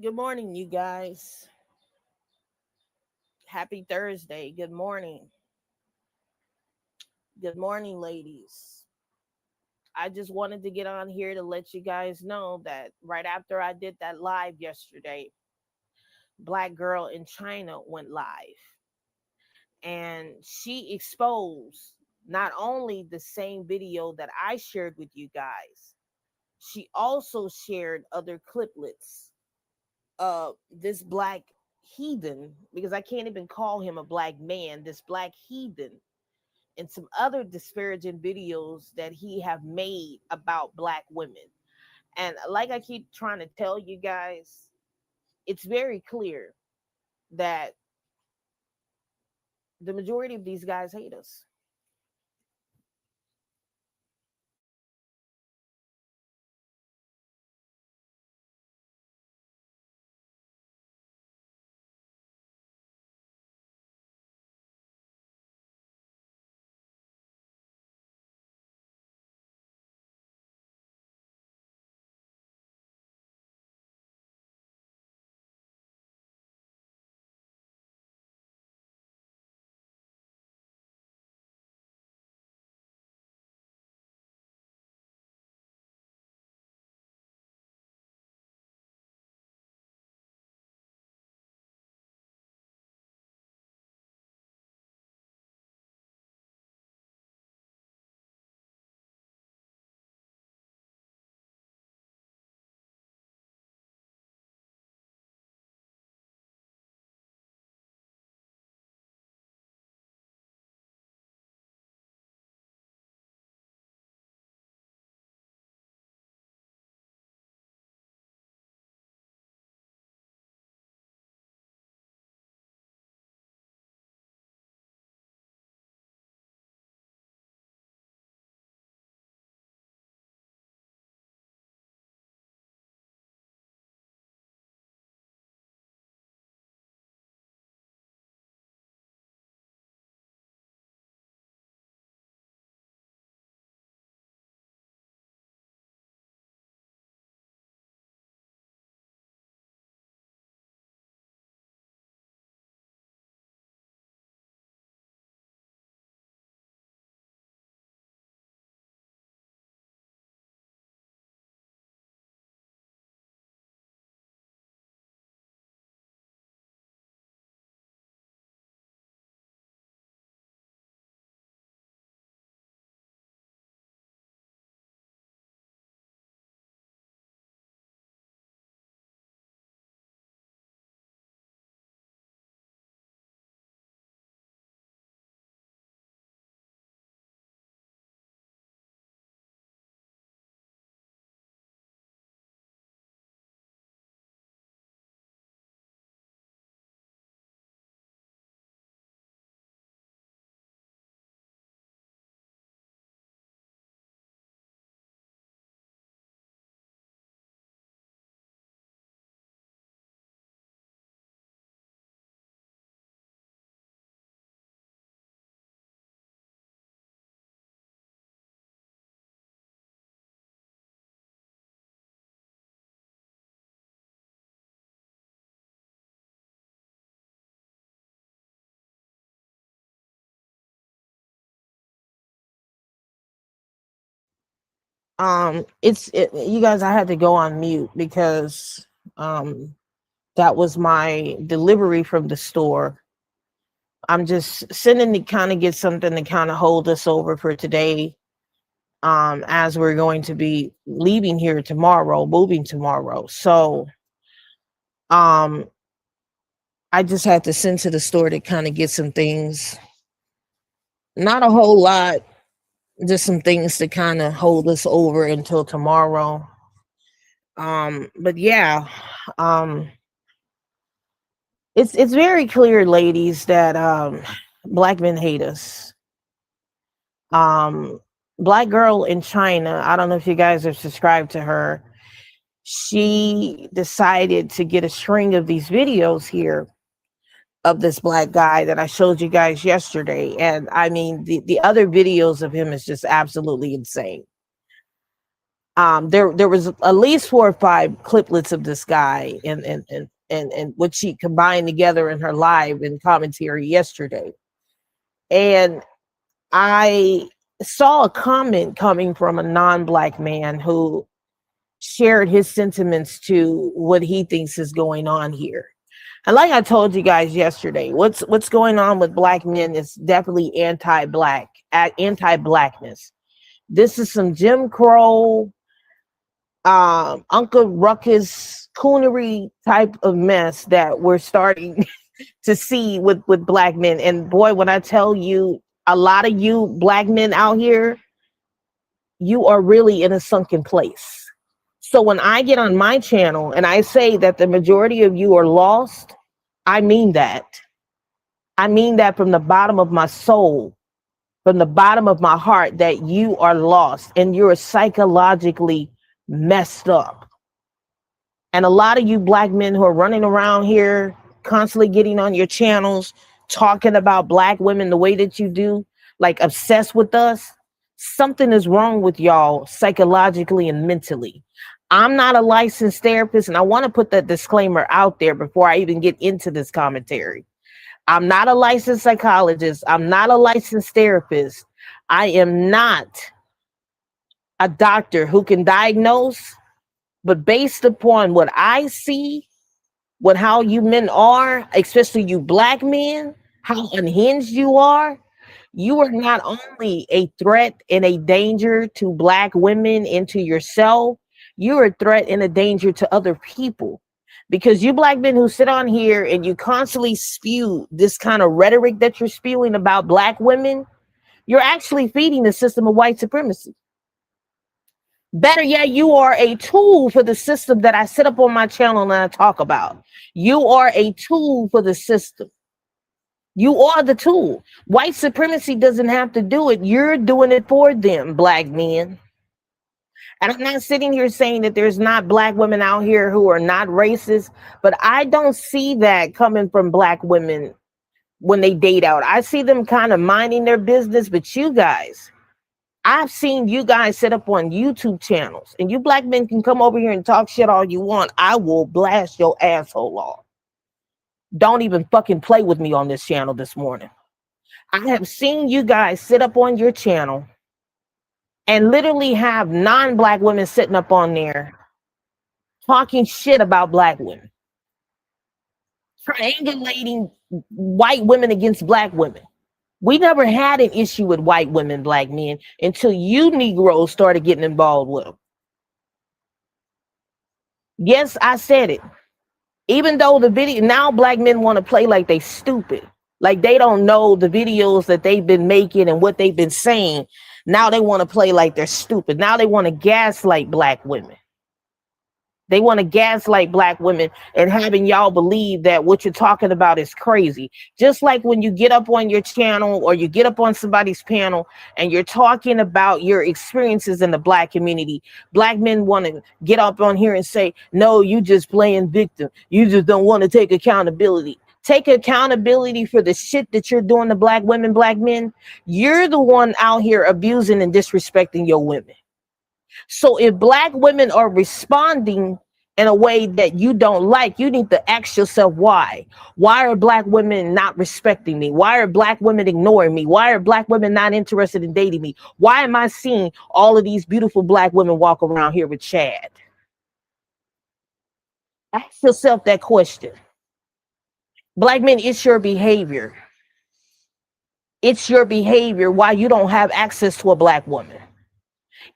Good morning, you guys. Happy Thursday. Good morning. Good morning, ladies. I just wanted to get on here to let you guys know that right after I did that live yesterday, Black Girl in China went live and she exposed not only the same video that I shared with you guys, she also shared other cliplets of this black heathen, because I can't even call him a black man, this black heathen, and some other disparaging videos that he have made about black women. And like I keep trying to tell you guys, it's very clear that the majority of these guys hate us. You guys, I had to go on mute because um that was my delivery from the store. I'm just sending to kind of get something to kind of hold us over for today, as we're going to be leaving here tomorrow, moving tomorrow. So um I just had to send to the store to kind of get some things. Not a whole lot, just some things to kind of hold us over until tomorrow. But yeah, um it's very clear, ladies, that black men hate us. Um Black Girl in China, I don't know if you guys are subscribed to her. She decided to get a string of these videos here of this black guy that I showed you guys yesterday. And I mean, the other videos of him is just absolutely insane. There was at least 4 or 5 cliplets of this guy and what she combined together in her live and commentary yesterday. And I saw a comment coming from a non-black man who shared his sentiments to what he thinks is going on here. And like I told you guys yesterday, what's going on with black men is definitely anti-blackness. This is some Jim Crow, Uncle Ruckus coonery type of mess that we're starting to see with black men. And boy, when I tell you, a lot of you black men out here, you are really in a sunken place. So when I get on my channel and I say that the majority of you are lost, I mean that. I mean that from the bottom of my soul, from the bottom of my heart, that you are lost and you're psychologically messed up. And a lot of you black men who are running around here constantly getting on your channels, talking about black women the way that you do, like obsessed with us, something is wrong with y'all psychologically and mentally. I'm not a licensed therapist, and I want to put that disclaimer out there before I even get into this commentary. I'm not a licensed psychologist. I'm not a licensed therapist. I am not a doctor who can diagnose, but based upon what I see, what how you men are, especially you black men, how unhinged you are not only a threat and a danger to black women and to yourself, you're a threat and a danger to other people. Because you black men who sit on here and you constantly spew this kind of rhetoric that you're spewing about black women, you're actually feeding the system of white supremacy. Better yet, you are a tool for the system that I sit up on my channel and I talk about. You are a tool for the system. You are the tool. White supremacy doesn't have to do it. You're doing it for them, black men. And I'm not sitting here saying that there's not black women out here who are not racist, but I don't see that coming from black women when they date out. I see them kind of minding their business, but you guys, I've seen you guys set up on YouTube channels, and you black men can come over here and talk shit all you want. I will blast your asshole off. Don't even fucking play with me on this channel this morning. I have seen you guys sit up on your channel and literally have non-black women sitting up on there talking shit about black women, triangulating white women against black women. We never had an issue with white women, black men, until you Negroes started getting involved with them. Yes, I said it. Even though the video, now black men want to play like they stupid, like they don't know the videos that they've been making and what they've been saying. Now they want to play like they're stupid. Now they want to gaslight black women. They want to gaslight black women and having y'all believe that what you're talking about is crazy. Just like when you get up on your channel or you get up on somebody's panel and you're talking about your experiences in the black community, black men want to get up on here and say, no, you just playing victim. You just don't want to take accountability. Take accountability for the shit that you're doing to black women, black men. You're the one out here abusing and disrespecting your women. So if black women are responding in a way that you don't like, you need to ask yourself why. Why are black women not respecting me? Why are black women ignoring me? Why are black women not interested in dating me? Why am I seeing all of these beautiful black women walk around here with Chad? Ask yourself that question. Black men, it's your behavior. It's your behavior why you don't have access to a black woman.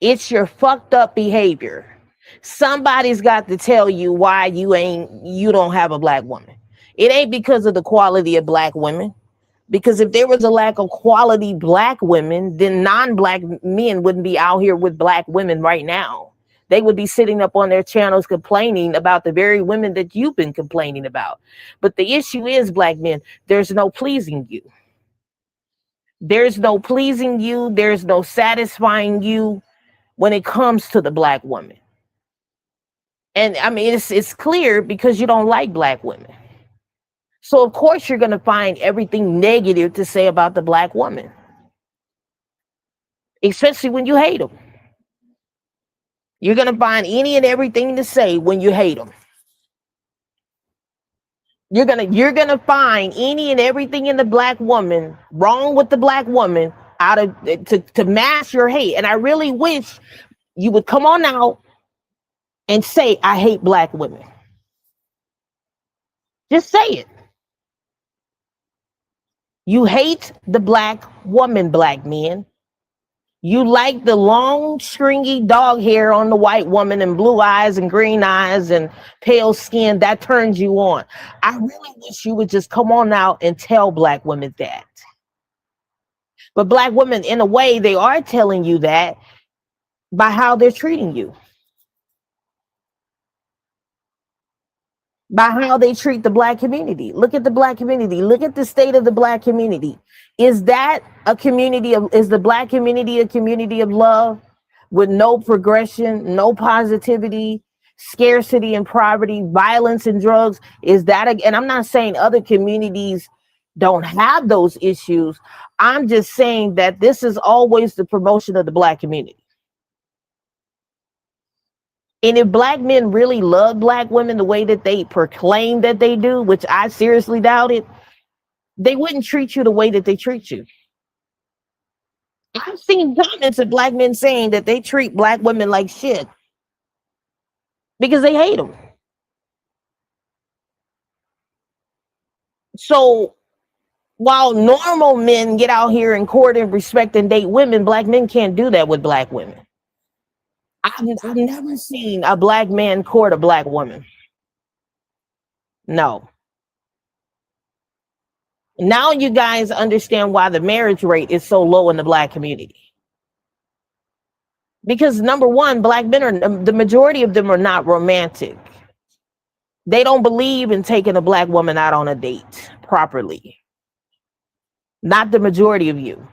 It's your fucked up behavior. Somebody's got to tell you why you don't have a black woman. It ain't because of the quality of black women. Because if there was a lack of quality black women, then non-black men wouldn't be out here with black women right now. They would be sitting up on their channels complaining about the very women that you've been complaining about. But the issue is, black men, there's no pleasing you. There's no pleasing you. There's no satisfying you when it comes to the black woman. And I mean, it's clear because you don't like black women. So of course you're going to find everything negative to say about the black woman, especially when you hate them. You're going to find any and everything to say when you hate them. You're gonna find any and everything in the black woman wrong with the black woman out of to mask your hate. And I really wish you would come on out and say, I hate black women. Just say it. You hate the black woman, black men. You like the long, stringy dog hair on the white woman and blue eyes and green eyes and pale skin. That turns you on. I really wish you would just come on out and tell black women that. But black women, in a way, they are telling you that by how they're treating you, by how they treat the black community. Look at the black community. Look at the state of the black community. Is that a community of, is the black community a community of love with no progression, no positivity, scarcity and poverty, violence and drugs? Is that, and I'm not saying other communities don't have those issues. I'm just saying that this is always the promotion of the black community. And if black men really love black women the way that they proclaim that they do, which I seriously doubt it, they wouldn't treat you the way that they treat you. I've seen comments of black men saying that they treat black women like shit because they hate them. So while normal men get out here and court and respect and date women, black men can't do that with black women. I've never seen a black man court a black woman. No. Now you guys understand why the marriage rate is so low in the black community. Because number one, black men are, the majority of them are not romantic. They don't believe in taking a black woman out on a date properly. Not the majority of you.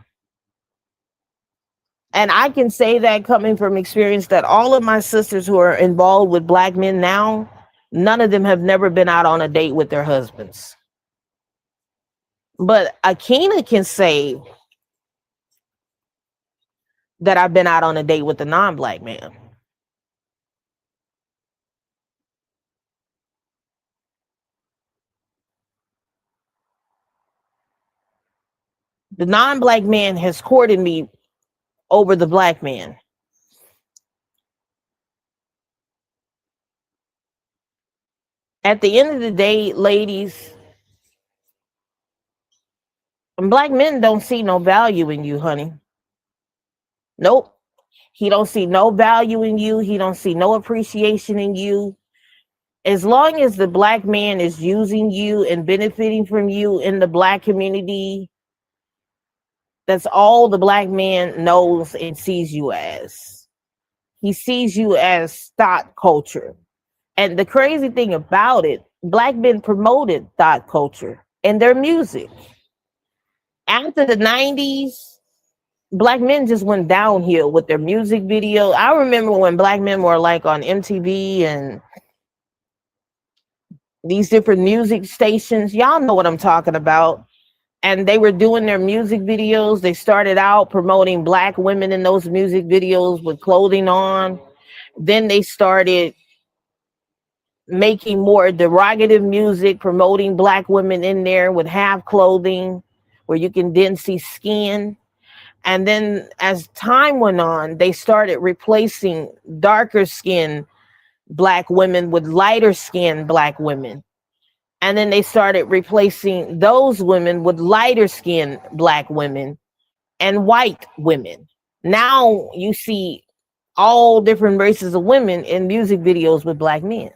And I can say that coming from experience that all of my sisters who are involved with black men now, none of them have never been out on a date with their husbands. But Akina can say that I've been out on a date with a non-black man. The non-black man has courted me over the black man. At the end of the day, ladies, black men don't see no value in you, honey. Nope. He don't see no value in you. He don't see no appreciation in you. As long as the black man is using you and benefiting from you in the black community, that's all the black man knows and sees you as. He sees you as thought culture. And the crazy thing about it, black men promoted thought culture in their music. After the 90s, black men just went downhill with their music video. I remember when black men were like on MTV and these different music stations. Y'all know what I'm talking about. And they were doing their music videos. They started out promoting black women in those music videos with clothing on. Then they started making more derogative music, promoting black women in there with half clothing where you can then see skin. And then as time went on, they started replacing darker skinned black women with lighter skinned black women. And then they started replacing those women with lighter skinned black women and white women. Now you see all different races of women in music videos with black men.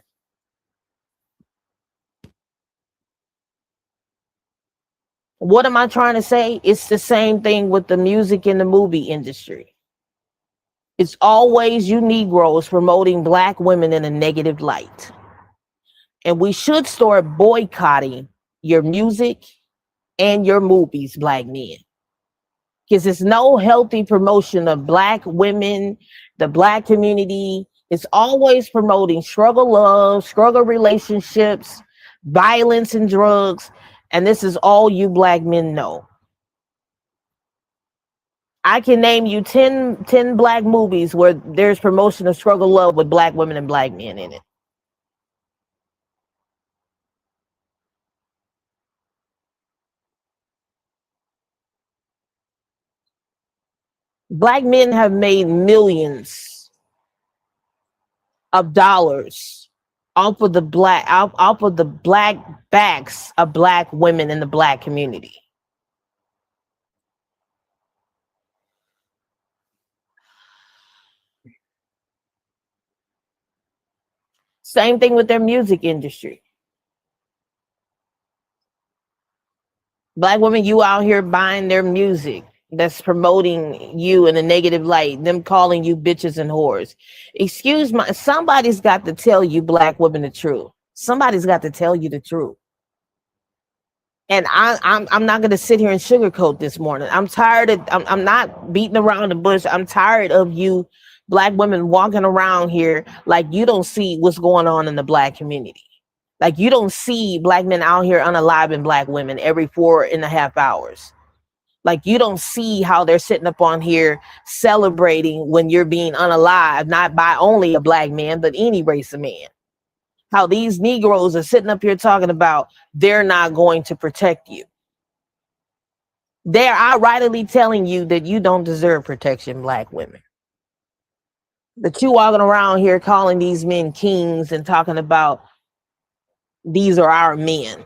What am I trying to say? It's the same thing with the music and the movie industry. It's always you Negroes promoting black women in a negative light. And we should start boycotting your music and your movies, black men. Because it's no healthy promotion of black women, the black community. It's always promoting struggle love, struggle relationships, violence and drugs. And this is all you black men know. I can name you 10 black movies where there's promotion of struggle love with black women and black men in it. Black men have made millions of dollars off of the black backs of black women in the black community. Same thing with their music industry. Black women, you out here buying their music that's promoting you in a negative light, them calling you bitches and whores. Excuse my, somebody's got to tell you black women the truth. Somebody's got to tell you the truth. And I'm not gonna sit here and sugarcoat this morning. I'm tired of I'm not beating around the bush. I'm tired of you black women walking around here like you don't see what's going on in the black community. Like you don't see black men out here unaliving black women every 4.5 hours. Like you don't see how they're sitting up on here celebrating when you're being unalive, not by only a black man, but any race of man. How these Negroes are sitting up here talking about they're not going to protect you. They're outrightly telling you that you don't deserve protection, black women. That you walking around here calling these men kings and talking about these are our men.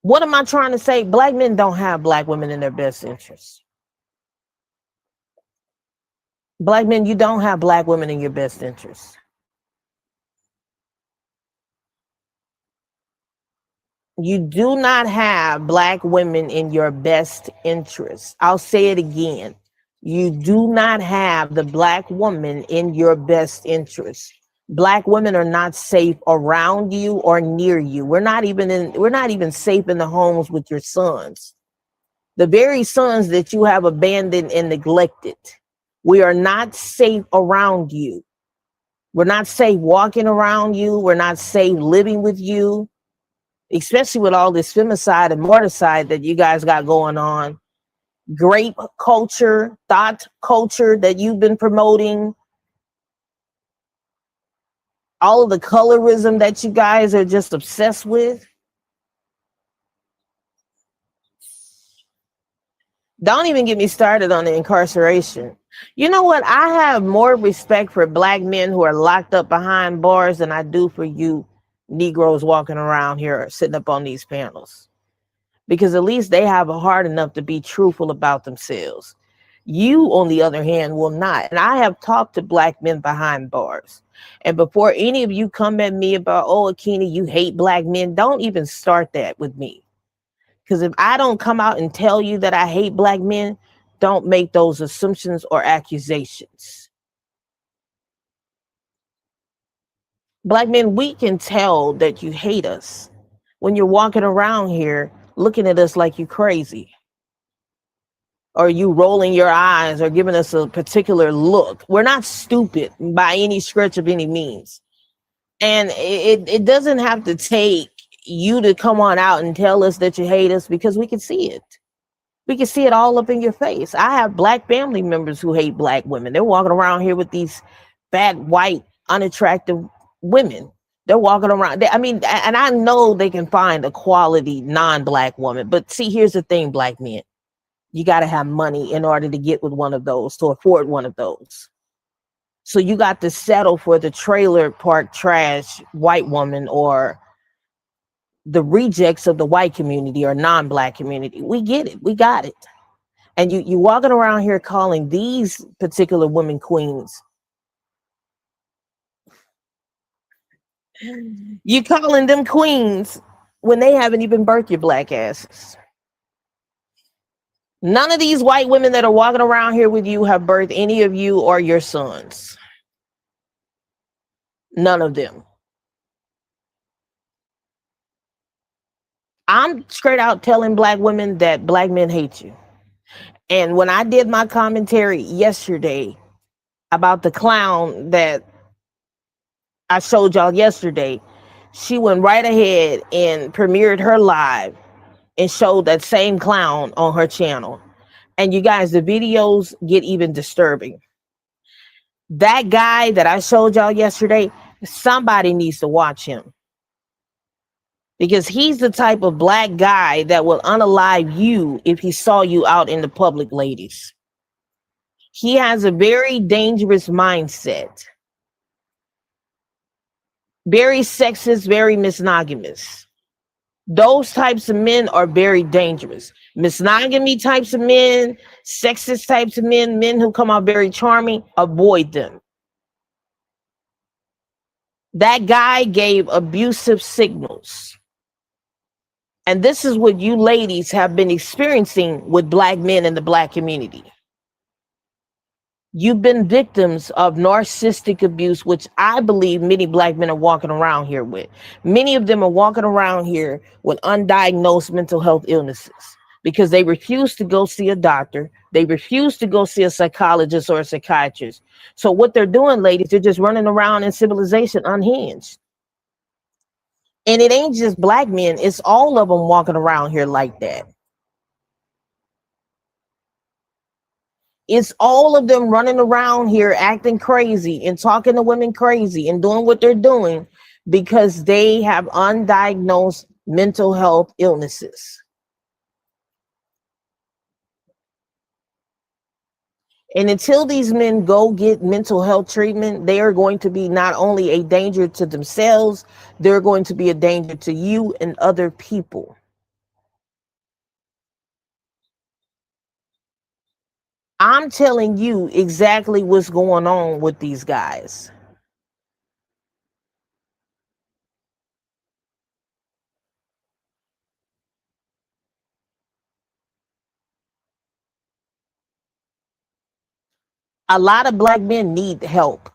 What am I trying to say? Black men don't have black women in their best interest. Black men, you don't have black women in your best interest. You do not have black women in your best interest. I'll say it again. You do not have the black woman in your best interest. Black women are not safe around you or near you. We're not even safe in the homes with your sons. The very sons that you have abandoned and neglected. We are not safe around you. We're not safe walking around you. We're not safe living with you, especially with all this femicide and morticide that you guys got going on. Grape culture, thought culture that you've been promoting, all of the colorism that you guys are just obsessed with. Don't even get me started on the incarceration. You know what? I have more respect for black men who are locked up behind bars than I do for you Negroes walking around here sitting up on these panels. Because at least they have a heart enough to be truthful about themselves. You, on the other hand, will not. And I have talked to black men behind bars. And before any of you come at me about, oh, Akina, you hate black men, don't even start that with me. Because if I don't come out and tell you that I hate black men, don't make those assumptions or accusations. Black men, we can tell that you hate us when you're walking around here looking at us like you crazy, or you rolling your eyes or giving us a particular look. We're not stupid by any stretch of any means. And it doesn't have to take you to come on out and tell us that you hate us, because we can see it. We can see it all up in your face. I have black family members who hate black women. They're walking around here with these fat, white, unattractive women. They're walking around. I mean, and I know they can find a quality non-black woman. But see, here's the thing, black men. You got to have money in order to get with one of those, to afford one of those. So you got to settle for the trailer park trash white woman, or the rejects of the white community or non-black community. We get it. We got it. And you walking around here calling these particular women queens. You calling them queens when they haven't even birthed your black asses. None of these white women that are walking around here with you have birthed any of you or your sons. None of them. I'm straight out telling black women that black men hate you. And when I did my commentary yesterday about the clown that I showed y'all yesterday, she went right ahead and premiered her live and showed that same clown on her channel. And you guys, the videos get even disturbing. That guy that I showed y'all yesterday, somebody needs to watch him, because he's the type of black guy that will unalive you if he saw you out in the public, ladies. He has a very dangerous mindset, very sexist, very misnogamous. Those types of men are very dangerous. Misnogamy types of men, sexist types of men, men who come out very charming, avoid them. That guy gave abusive signals. And this is what you ladies have been experiencing with black men in the black community. You've been victims of narcissistic abuse, which I believe many black men are walking around here with. Many of them are walking around here with undiagnosed mental health illnesses because they refuse to go see a doctor. They refuse to go see a psychologist or a psychiatrist. So what they're doing, ladies, they're just running around in civilization unhinged. And it ain't just black men, it's all of them walking around here like that. It's all of them running around here acting crazy and talking to women crazy and doing what they're doing because they have undiagnosed mental health illnesses. And until these men go get mental health treatment, they are going to be not only a danger to themselves, they're going to be a danger to you and other people. I'm telling you exactly what's going on with these guys. A lot of black men need help.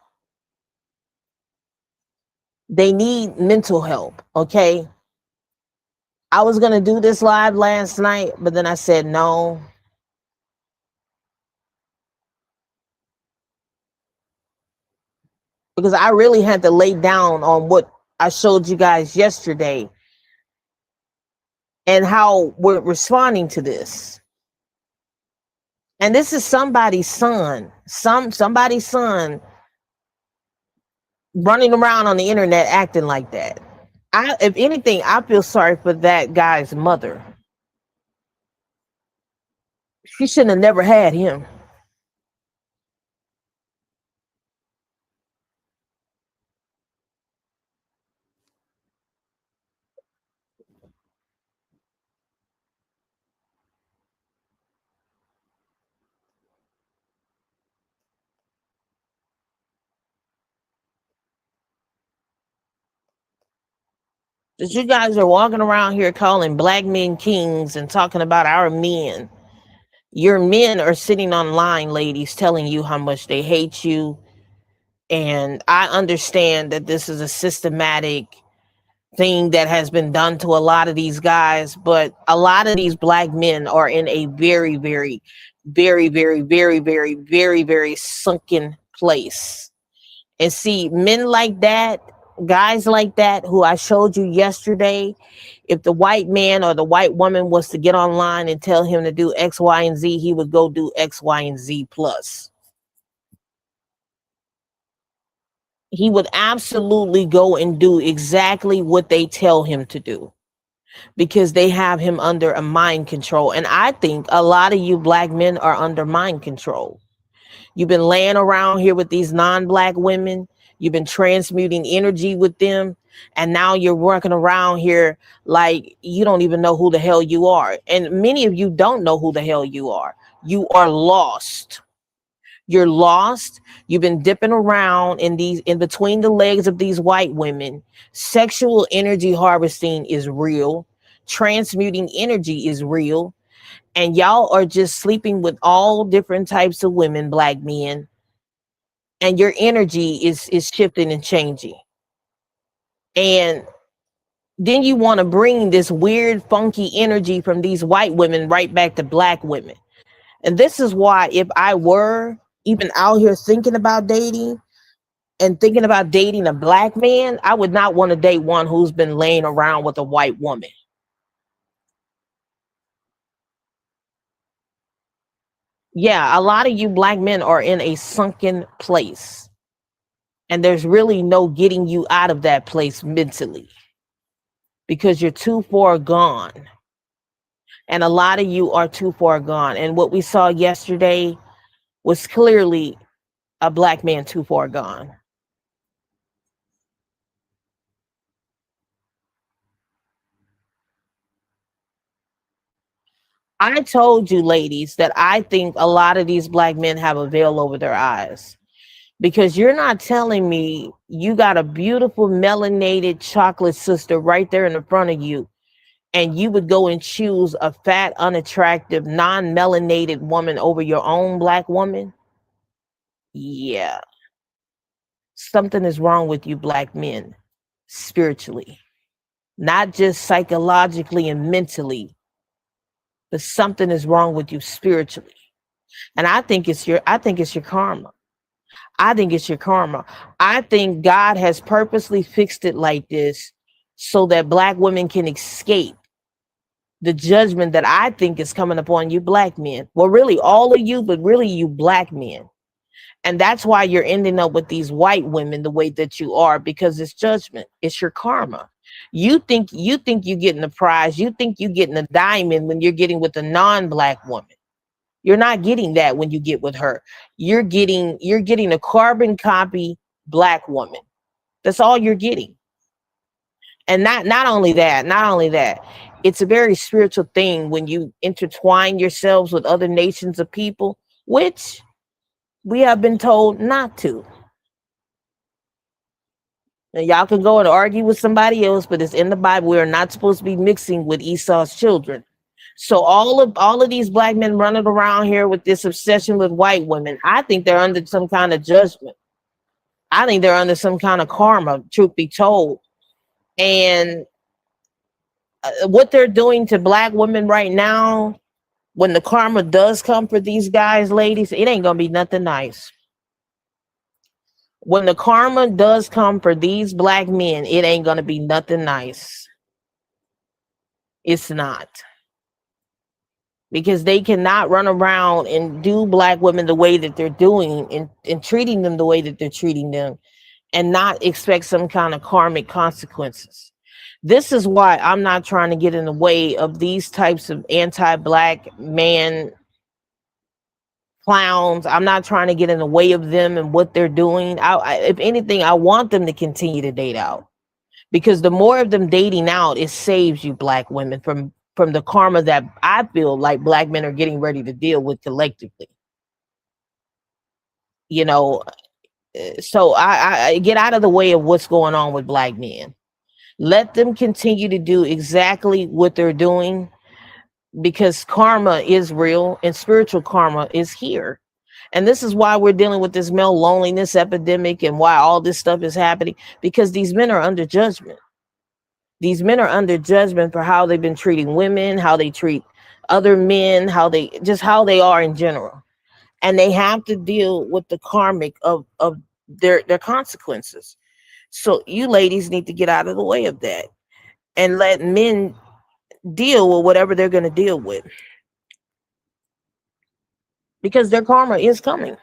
They need mental help, okay? I was going to do this live last night, but then I said no. Because I really had to lay down on what I showed you guys yesterday and how we're responding to this. And this is somebody's son, somebody's son running around on the internet acting like that. If anything, I feel sorry for that guy's mother. She shouldn't have never had him. That you guys are walking around here calling black men kings and talking about our men. Your men are sitting online, ladies, telling you how much they hate you. And I understand that this is a systematic thing that has been done to a lot of these guys, but a lot of these black men are in a very, very, very, very, very, very, very, very sunken place. And see, men like that, guys like that, who I showed you yesterday, if the white man or the white woman was to get online and tell him to do X, Y, and Z, he would go do X, Y, and Z plus. He would absolutely go and do exactly what they tell him to do because they have him under a mind control. And I think a lot of you black men are under mind control. You've been laying around here with these non-black women. You've been transmuting energy with them. And now you're working around here like you don't even know who the hell you are. And many of you don't know who the hell you are. You are lost. You're lost. You've been dipping around in between the legs of these white women. Sexual energy harvesting is real. Transmuting energy is real. And y'all are just sleeping with all different types of women, black men. And your energy is shifting and changing. And then you want to bring this weird, funky energy from these white women right back to black women. And this is why, if I were even out here thinking about dating and thinking about dating a black man, I would not want to date one who's been laying around with a white woman. Yeah, a lot of you black men are in a sunken place, and there's really no getting you out of that place mentally because you're too far gone. And a lot of you are too far gone. And what we saw yesterday was clearly a black man too far gone. I told you, ladies, that I think a lot of these black men have a veil over their eyes because you're not telling me you got a beautiful melanated chocolate sister right there in the front of you, and you would go and choose a fat, unattractive, non melanated woman over your own black woman. Yeah, something is wrong with you, black men, spiritually, not just psychologically and mentally, but something is wrong with you spiritually. And I think it's your karma. I think it's your karma. I think God has purposely fixed it like this so that black women can escape the judgment that I think is coming upon you black men. Well, really all of you, but really you black men. And that's why you're ending up with these white women the way that you are, because it's judgment. It's your karma. You think you're getting a prize. You think you're getting a diamond when you're getting with a non-black woman. You're not getting that when you get with her. You're getting a carbon copy black woman. That's all you're getting. And not only that, it's a very spiritual thing when you intertwine yourselves with other nations of people, which we have been told not to. And y'all can go and argue with somebody else, but it's in the Bible. We are not supposed to be mixing with Esau's children. So all of these black men running around here with this obsession with white women, I think they're under some kind of judgment. I think they're under some kind of karma, truth be told. And what they're doing to black women right now, when the karma does come for these guys, ladies, it ain't gonna be nothing nice. When the karma does come for these black men, it ain't gonna be nothing nice. It's not. Because they cannot run around and do black women the way that they're doing, and treating them the way that they're treating them, and not expect some kind of karmic consequences. This is why I'm not trying to get in the way of these types of anti-black man clowns. I'm not trying to get in the way of them and what they're doing. If anything, I want them to continue to date out, because the more of them dating out, it saves you black women from the karma that I feel like black men are getting ready to deal with collectively. You know, so I get out of the way of what's going on with black men. Let them continue to do exactly what they're doing, because karma is real and spiritual karma is here. And this is why we're dealing with this male loneliness epidemic and why all this stuff is happening, because these men are under judgment. These men are under judgment for how they've been treating women, how they treat other men, how they are in general. And they have to deal with the karmic of their consequences. So you ladies need to get out of the way of that and let men deal with whatever they're going to deal with, because their karma is coming.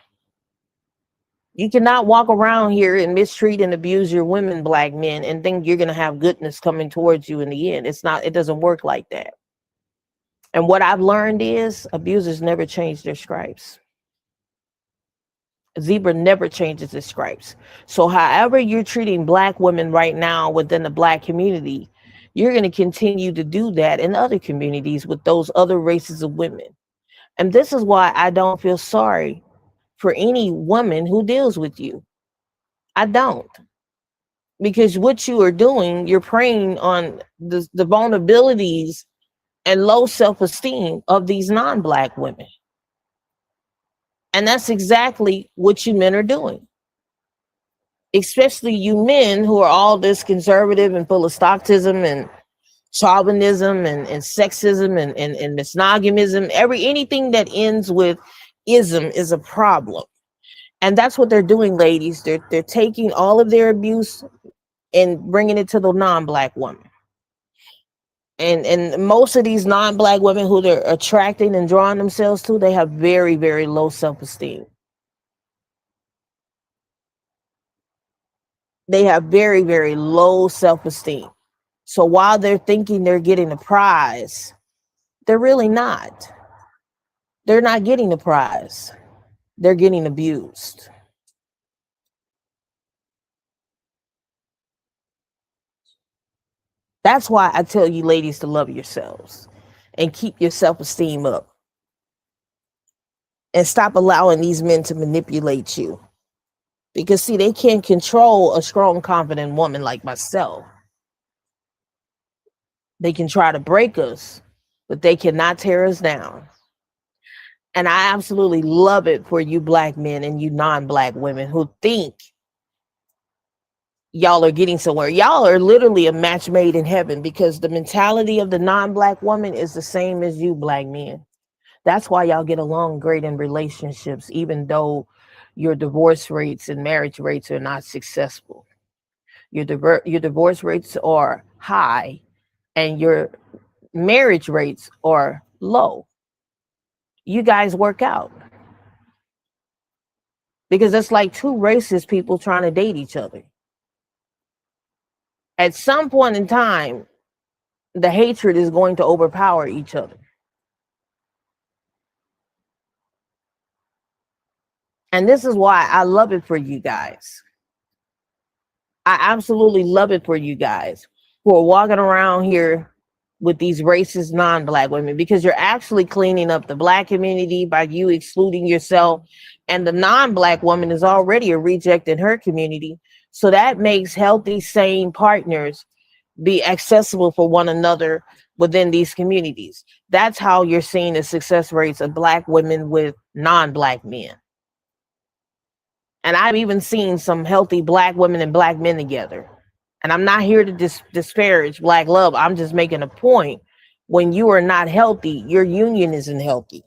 You cannot walk around here and mistreat and abuse your women, black men, and think you're going to have goodness coming towards you in the end. It doesn't work like that. And what I've learned is abusers never change their stripes. A zebra never changes its stripes. So however you're treating black women right now within the black community, you're going to continue to do that in other communities with those other races of women. And this is why I don't feel sorry for any woman who deals with you. I don't. Because what you are doing, you're preying on the vulnerabilities and low self-esteem of these non-black women. And that's exactly what you men are doing. Especially you men who are all this conservative and full of stocktism and chauvinism and sexism and misogynism. Anything that ends with ism is a problem. And that's what they're doing, ladies. They're taking all of their abuse and bringing it to the non-black woman. And most of these non-black women who they're attracting and drawing themselves to, they have very, very low self-esteem. They have very, very low self-esteem. So while they're thinking they're getting a prize, they're really not. They're not getting the prize. They're getting abused. That's why I tell you ladies to love yourselves and keep your self-esteem up and stop allowing these men to manipulate you. Because see, they can't control a strong, confident woman like myself. They can try to break us, but they cannot tear us down. And I absolutely love it for you black men and you non-black women who think y'all are getting somewhere. Y'all are literally a match made in heaven, because the mentality of the non-black woman is the same as you black men. That's why y'all get along great in relationships, even though your divorce rates and marriage rates are not successful. Your divorce rates are high and your marriage rates are low. You guys work out because it's like two racist people trying to date each other. At some point in time, the hatred is going to overpower each other. And this is why I love it for you guys. I absolutely love it for you guys who are walking around here with these racist non-black women, because you're actually cleaning up the black community by you excluding yourself, and the non-black woman is already a reject in her community. So that makes healthy, sane partners be accessible for one another within these communities. That's how you're seeing the success rates of black women with non-black men. And I've even seen some healthy black women and black men together. And I'm not here to disparage black love. I'm just making a point. When you are not healthy, your union isn't healthy.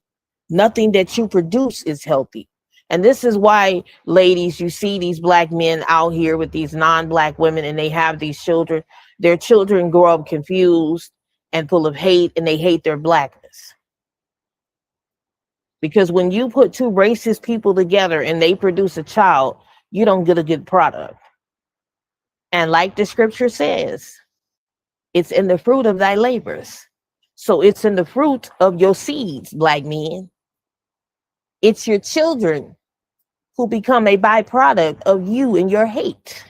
Nothing that you produce is healthy. And this is why, ladies, you see these black men out here with these non-black women and they have these children. Their children grow up confused and full of hate, and they hate their blackness. Because when you put two racist people together and they produce a child, you don't get a good product. And like the scripture says, it's in the fruit of thy labors. So it's in the fruit of your seeds, black men. It's your children who become a byproduct of you and your hate.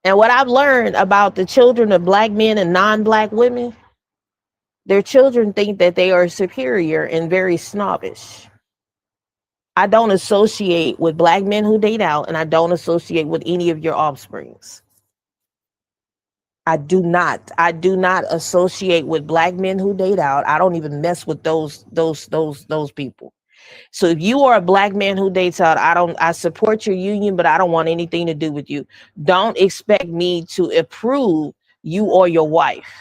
And what I've learned about the children of black men and non-black women, their children think that they are superior and very snobbish. I don't associate with black men who date out, and I don't associate with any of your offsprings. I do not. I do not associate with black men who date out. I don't even mess with those people. So if you are a black man who dates out, I support your union, but I don't want anything to do with you. Don't expect me to approve you or your wife.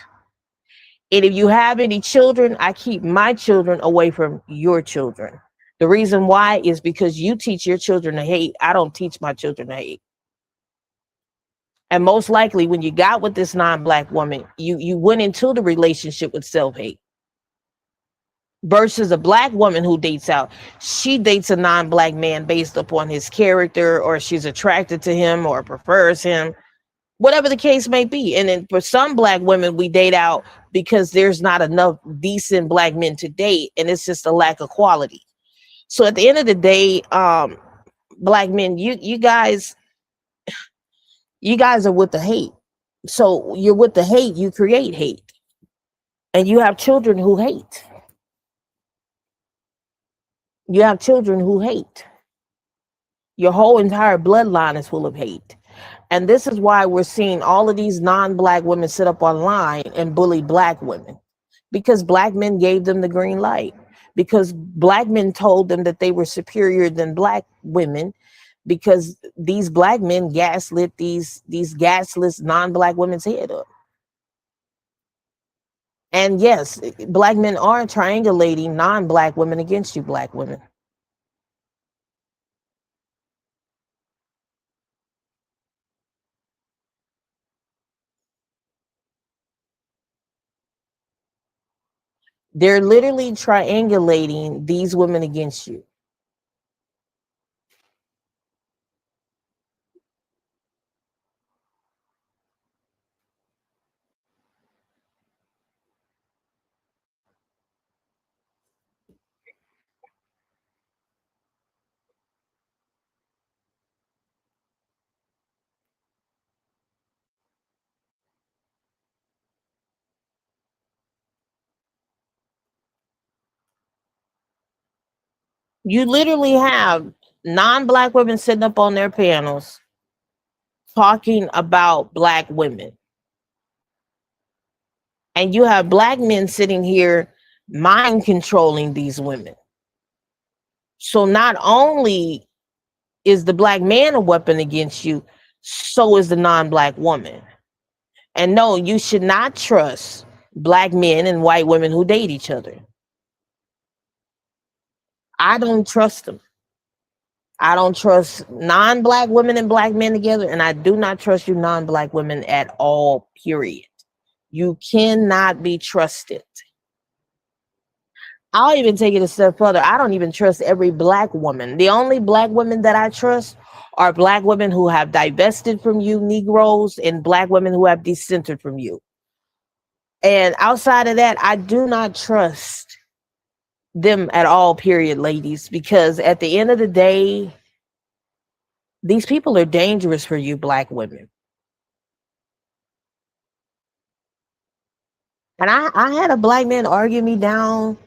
And if you have any children, I keep my children away from your children. The reason why is because you teach your children to hate. I don't teach my children to hate. And most likely when you got with this non-black woman, you went into the relationship with self-hate. Versus a black woman who dates out. She dates a non-black man based upon his character, or she's attracted to him or prefers him, whatever the case may be. And then for some black women, we date out because there's not enough decent black men to date, and it's just a lack of quality. So at the end of the day, black men, you guys are with the hate. So you're with the hate, you create hate. And you have children who hate. You have children who hate. Your whole entire bloodline is full of hate. And this is why we're seeing all of these non-black women sit up online and bully black women, because black men gave them the green light, because black men told them that they were superior than black women, because these black men gaslit these gasless non-black women's head up. And yes, black men are triangulating non-black women against you black women. They're literally triangulating these women against you. You literally have non-black women sitting up on their panels talking about black women. And you have black men sitting here mind controlling these women. So not only is the black man a weapon against you, so is the non-black woman. And no, you should not trust black men and white women who date each other. I don't trust them. I don't trust non-black women and black men together, and I do not trust you non-black women at all, period. You cannot be trusted. I'll even take it a step further. I don't even trust every black woman. The only black women that I trust are black women who have divested from you, Negroes, and black women who have dissented from you. And outside of that, I do not trust them at all, period, ladies, because at the end of the day, these people are dangerous for you, black women. And I had a black man argue me down.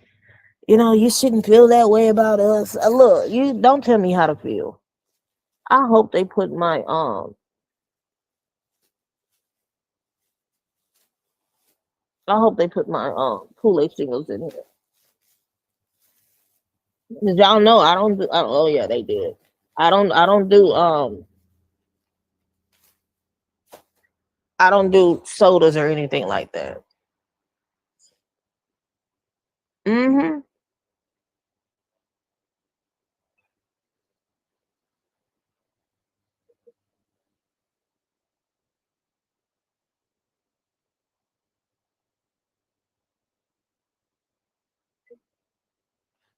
You know, you shouldn't feel that way about us. Look, you don't tell me how to feel. I hope they put my I hope they put my Kool-Aid singles in here. 'Cause y'all know I don't do oh yeah, they did. I don't do I don't do sodas or anything like that. Hmm.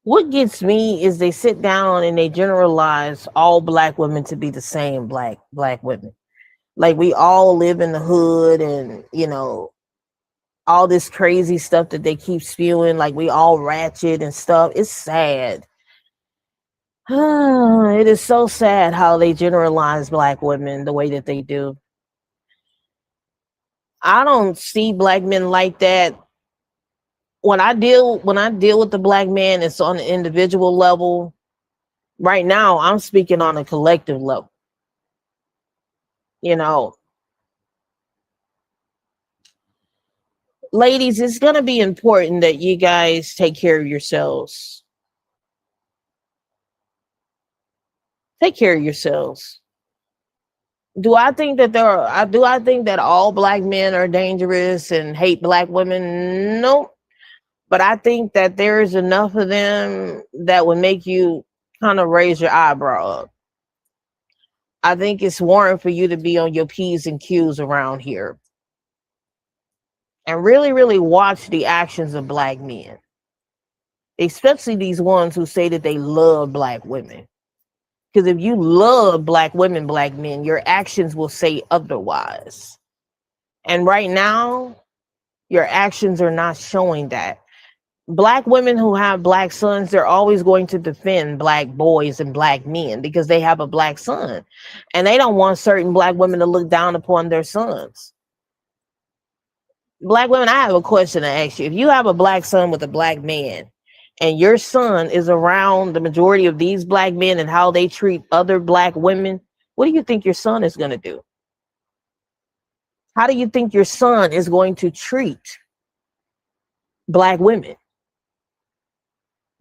What gets me is they sit down and they generalize all black women to be the same black women. Like we all live in the hood and all this crazy stuff that they keep spewing, like we all ratchet and stuff. It's sad. It is so sad how they generalize black women the way that they do. I don't see black men like that. When I deal with the black man, it's on an individual level. Right now, I'm speaking on a collective level. You know, ladies, it's gonna be important that you guys take care of yourselves. Take care of yourselves. Do I think that all black men are dangerous and hate black women? Nope. But I think that there is enough of them that would make you kind of raise your eyebrow up. I think it's warrant for you to be on your P's and Q's around here and really, really watch the actions of black men, especially these ones who say that they love black women. Because if you love black women, black men, your actions will say otherwise. And right now, your actions are not showing that. Black women who have black sons, they're always going to defend black boys and black men because they have a black son. And they don't want certain black women to look down upon their sons. Black women, I have a question to ask you. If you have a black son with a black man, and your son is around the majority of these black men and how they treat other black women, what do you think your son is going to do? How do you think your son is going to treat black women?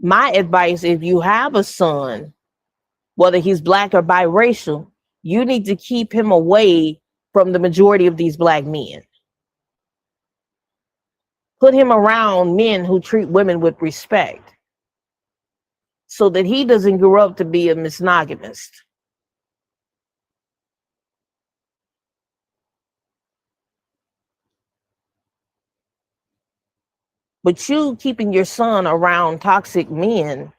My advice, if you have a son, whether he's black or biracial, you need to keep him away from the majority of these black men. Put him around men who treat women with respect so that he doesn't grow up to be a misnogamist. But you keeping your son around toxic men,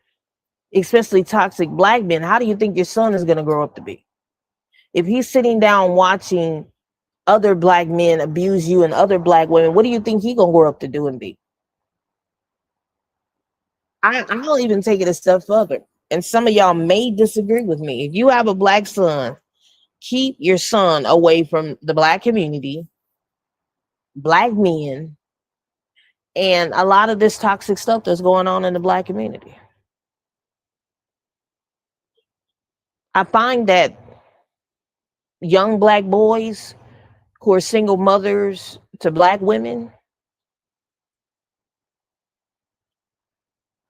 especially toxic black men, how do you think your son is going to grow up to be? If he's sitting down watching other black men abuse you and other black women, what do you think he going to grow up to do and be? I'll even take it a step further. And some of y'all may disagree with me. If you have a black son, keep your son away from the black community, black men, and a lot of this toxic stuff that's going on in the black community. I find that young black boys who are single mothers to black women,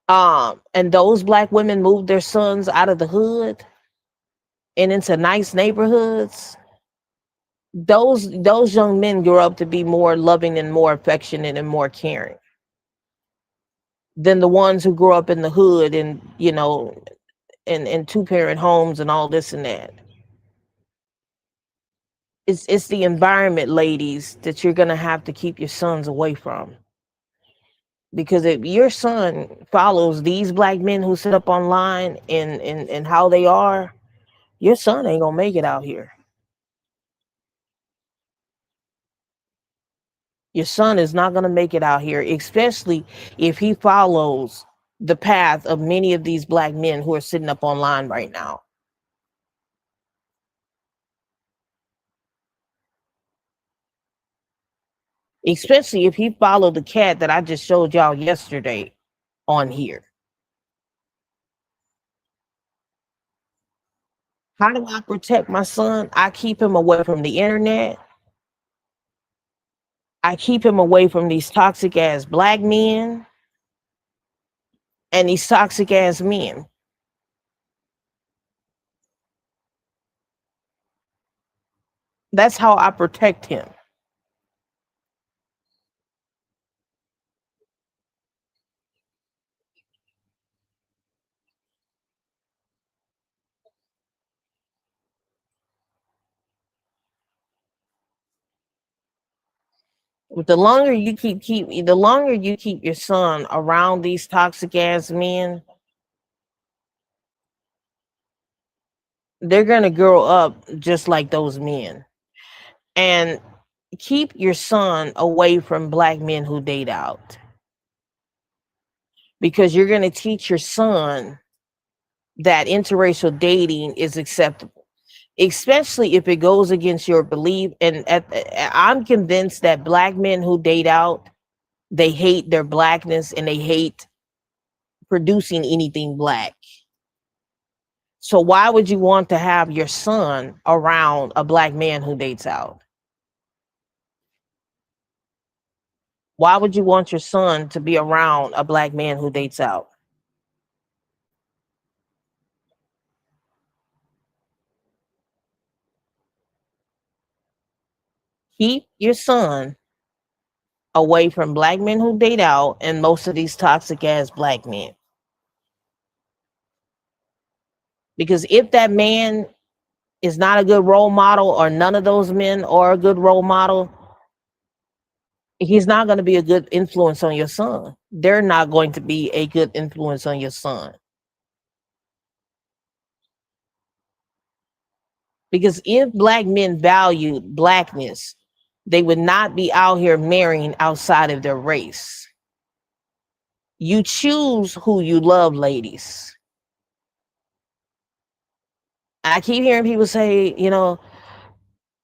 and those black women move their sons out of the hood and into nice neighborhoods. Those young men grow up to be more loving and more affectionate and more caring than the ones who grew up in the hood and in two-parent homes and all this and that. It's the environment, ladies, that you're gonna have to keep your sons away from. Because if your son follows these black men who sit up online and how they are, your son ain't gonna make it out here. Your son is not gonna make it out here, especially if he follows the path of many of these black men who are sitting up online right now. Especially if he followed the cat that I just showed y'all yesterday on here. How do I protect my son? I keep him away from the internet. I keep him away from these toxic ass black men and these toxic ass men. That's how I protect him. The longer you keep your son around these toxic ass men, they're gonna grow up just like those men. And keep your son away from black men who date out, because you're gonna teach your son that interracial dating is acceptable, especially if it goes against your belief. And I'm convinced that black men who date out, they hate their blackness and they hate producing anything black. So why would you want to have your son around a black man who dates out? Why would you want your son to be around a black man who dates out? Keep your son away from black men who date out and most of these toxic ass black men. Because if that man is not a good role model, or none of those men are a good role model, he's not going to be a good influence on your son. They're not going to be a good influence on your son. Because if black men valued blackness, they would not be out here marrying outside of their race. You choose who you love, ladies. I keep hearing people say,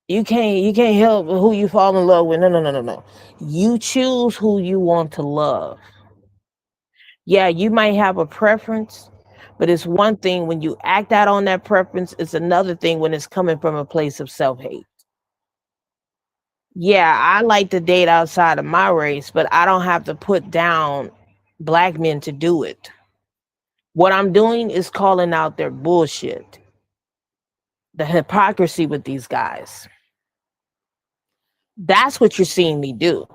you can't help who you fall in love with. No. You choose who you want to love. Yeah, you might have a preference, but it's one thing when you act out on that preference. It's another thing when it's coming from a place of self-hate. Yeah, I like to date outside of my race, but I don't have to put down black men to do it. What I'm doing is calling out their bullshit, the hypocrisy with these guys. That's what you're seeing me do.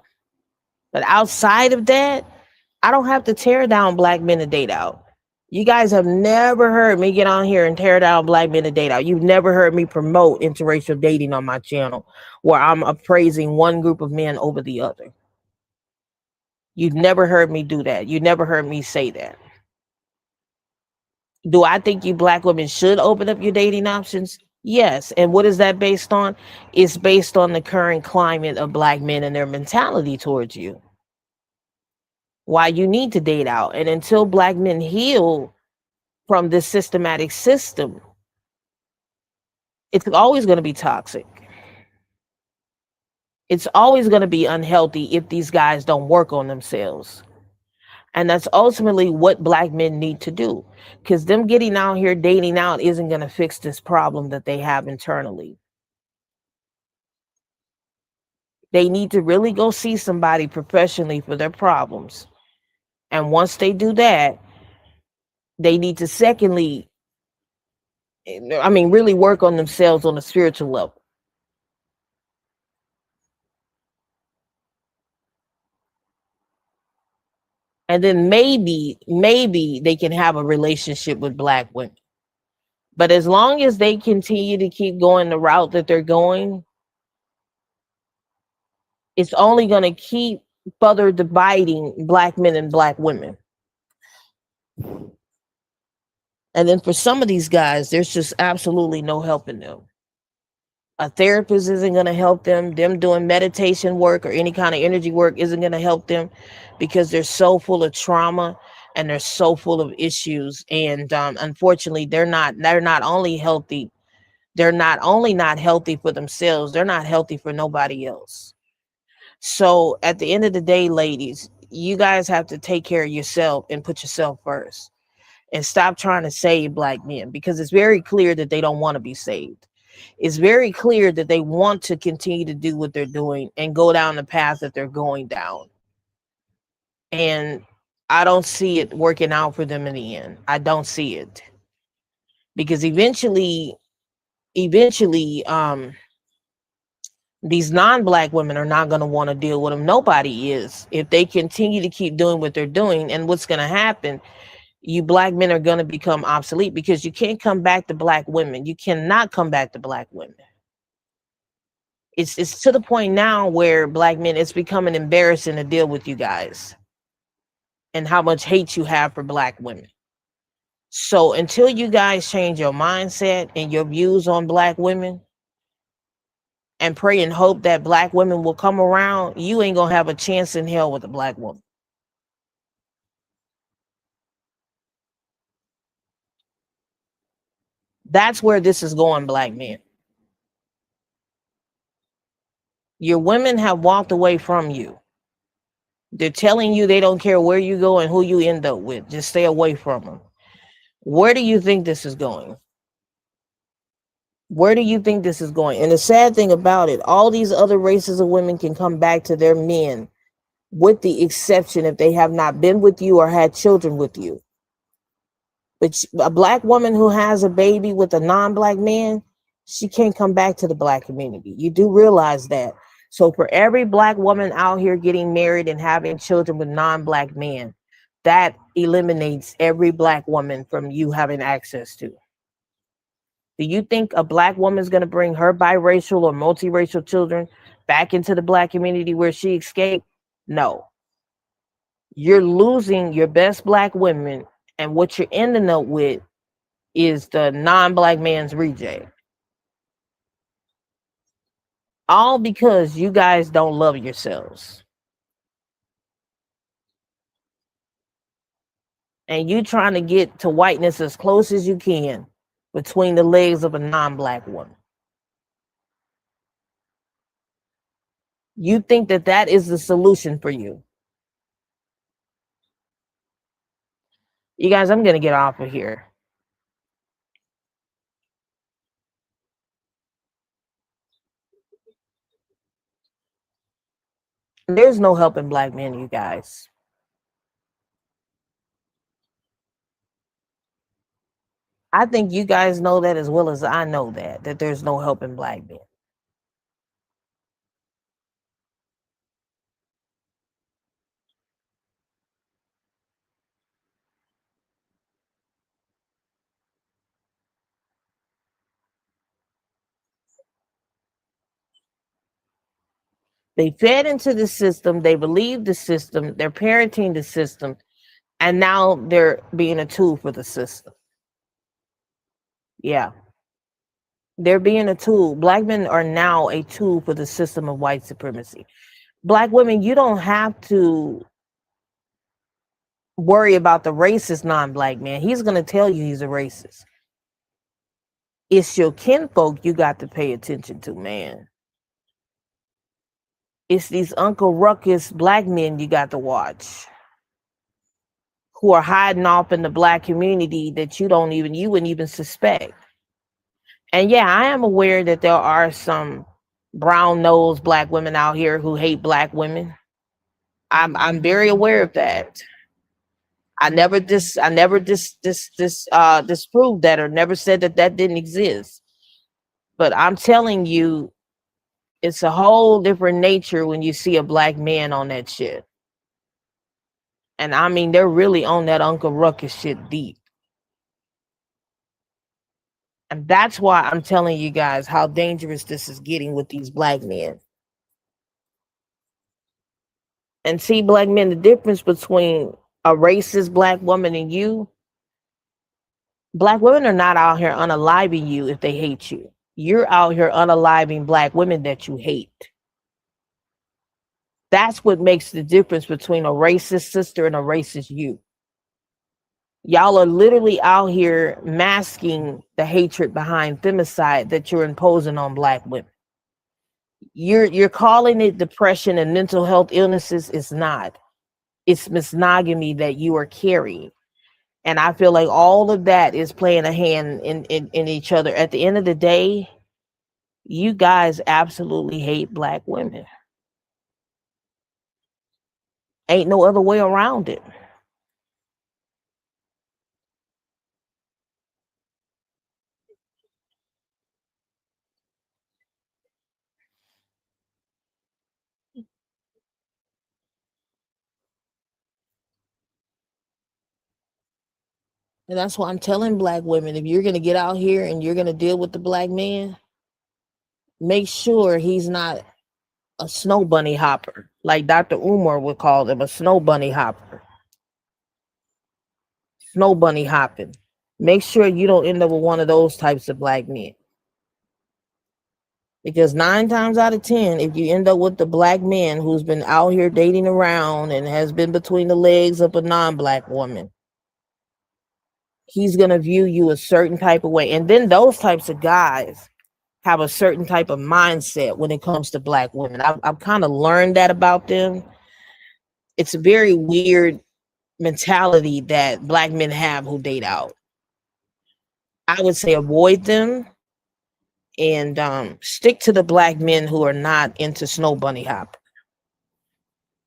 But outside of that, I don't have to tear down black men to date out. You guys have never heard me get on here and tear down black men to date out. You've never heard me promote interracial dating on my channel where I'm appraising one group of men over the other. You've never heard me do that. You never heard me say that. Do I think you black women should open up your dating options? Yes. And what is that based on? It's based on the current climate of black men and their mentality towards you. Why you need to date out. And until black men heal from this systematic system, it's always going to be toxic. It's always going to be unhealthy if these guys don't work on themselves. And that's ultimately what black men need to do. Because them getting out here dating out isn't going to fix this problem that they have internally. They need to really go see somebody professionally for their problems. And once they do that, they need to secondly, really work on themselves on a spiritual level. And then maybe they can have a relationship with black women. But as long as they continue to keep going the route that they're going, it's only going to keep further dividing black men and black women. And then for some of these guys, there's just absolutely no helping them. A therapist isn't going to help them. Them doing meditation work or any kind of energy work isn't going to help them because they're so full of trauma and they're so full of issues. And unfortunately, they're not only healthy. They're not only not healthy for themselves. They're not healthy for nobody else. So at the end of the day, ladies, you guys have to take care of yourself and put yourself first and stop trying to save black men because it's very clear that they don't want to be saved. It's very clear that they want to continue to do what they're doing and go down the path that they're going down. And I don't see it working out for them in the end. I don't see it because eventually, these non-black women are not going to want to deal with them. Nobody is. If they continue to keep doing what they're doing, and what's going to happen, you black men are going to become obsolete because you can't come back to black women. You cannot come back to black women. It's to the point now where black men, it's becoming embarrassing to deal with you guys and how much hate you have for black women. So until you guys change your mindset and your views on black women and pray and hope that black women will come around, you ain't gonna have a chance in hell with a black woman. That's where this is going, black men. Your women have walked away from you. They're telling you they don't care where you go and who you end up with. Just stay away from them. Where do you think this is going? Where do you think this is going? And the sad thing about it, all these other races of women can come back to their men, with the exception if they have not been with you or had children with you. But a black woman who has a baby with a non-black man, she can't come back to the black community. You do realize that. So for every black woman out here getting married and having children with non-black men, that eliminates every black woman from you having access to. Do you think a black woman is going to bring her biracial or multiracial children back into the black community where she escaped? No. You're losing your best black women, and what you're ending up with is the non-black man's reject. All because you guys don't love yourselves. And you trying to get to whiteness as close as you can between the legs of a non-black woman. You think that that is the solution for you. You guys, I'm going to get off of here. There's no helping black men, you guys. I think you guys know that as well as I know that there's no helping black men. They fed into the system, they believe the system, they're parenting the system, and now they're being a tool for the system. Yeah. They're being a tool. Black men are now a tool for the system of white supremacy. Black women, you don't have to worry about the racist non-black man. He's going to tell you he's a racist. It's your kinfolk you got to pay attention to, man. It's these Uncle Ruckus black men you got to watch, who are hiding off in the black community that you wouldn't even suspect. And yeah, I am aware that there are some brown-nosed black women out here who hate black women. I'm very aware of that. I never disproved that or never said that that didn't exist. But I'm telling you, it's a whole different nature when you see a black man on that shit. And I mean, they're really on that Uncle Ruckus shit deep. And that's why I'm telling you guys how dangerous this is getting with these black men. And see, black men, the difference between a racist black woman and you, black women are not out here unaliving you if they hate you. You're out here unaliving black women that you hate. That's what makes the difference between a racist sister and a racist you. Y'all are literally out here masking the hatred behind femicide that you're imposing on black women. You're calling it depression and mental health illnesses. It's not. It's misnogamy that you are carrying. And I feel like all of that is playing a hand in each other. At the end of the day, you guys absolutely hate black women. Ain't no other way around it. And that's why I'm telling black women, if you're going to get out here and you're going to deal with the black man, make sure he's not a snow bunny hopper, like Dr. Umar would call them, a snow bunny hopper. Snow bunny hopping. Make sure you don't end up with one of those types of black men. Because 9 times out of 10, if you end up with the black man who's been out here dating around and has been between the legs of a non-black woman, he's going to view you a certain type of way. And then those types of guys have a certain type of mindset when it comes to black women. I've kind of learned that about them. It's a very weird mentality that black men have who date out. I would say avoid them and stick to the black men who are not into snow bunny hop.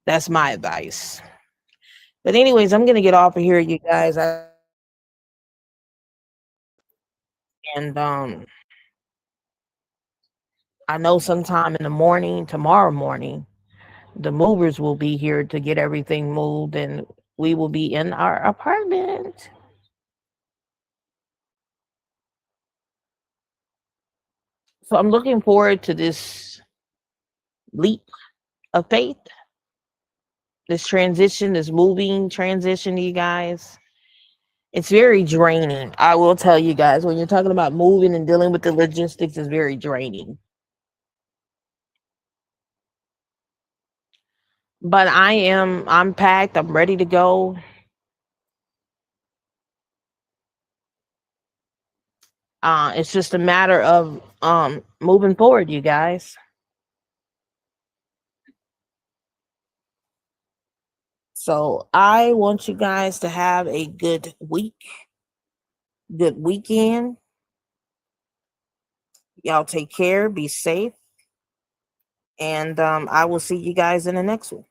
That's my advice. But anyways, I'm gonna get off of here, you guys. And I know sometime in the morning, tomorrow morning, the movers will be here to get everything moved, and we will be in our apartment. So I'm looking forward to this leap of faith, this transition, this moving transition, you guys. It's very draining. I will tell you guys, when you're talking about moving and dealing with the logistics, it's very draining. But I'm packed, I'm ready to go. It's just a matter of moving forward, you guys. So I want you guys to have a good week, good weekend. Y'all take care, be safe, and I will see you guys in the next one.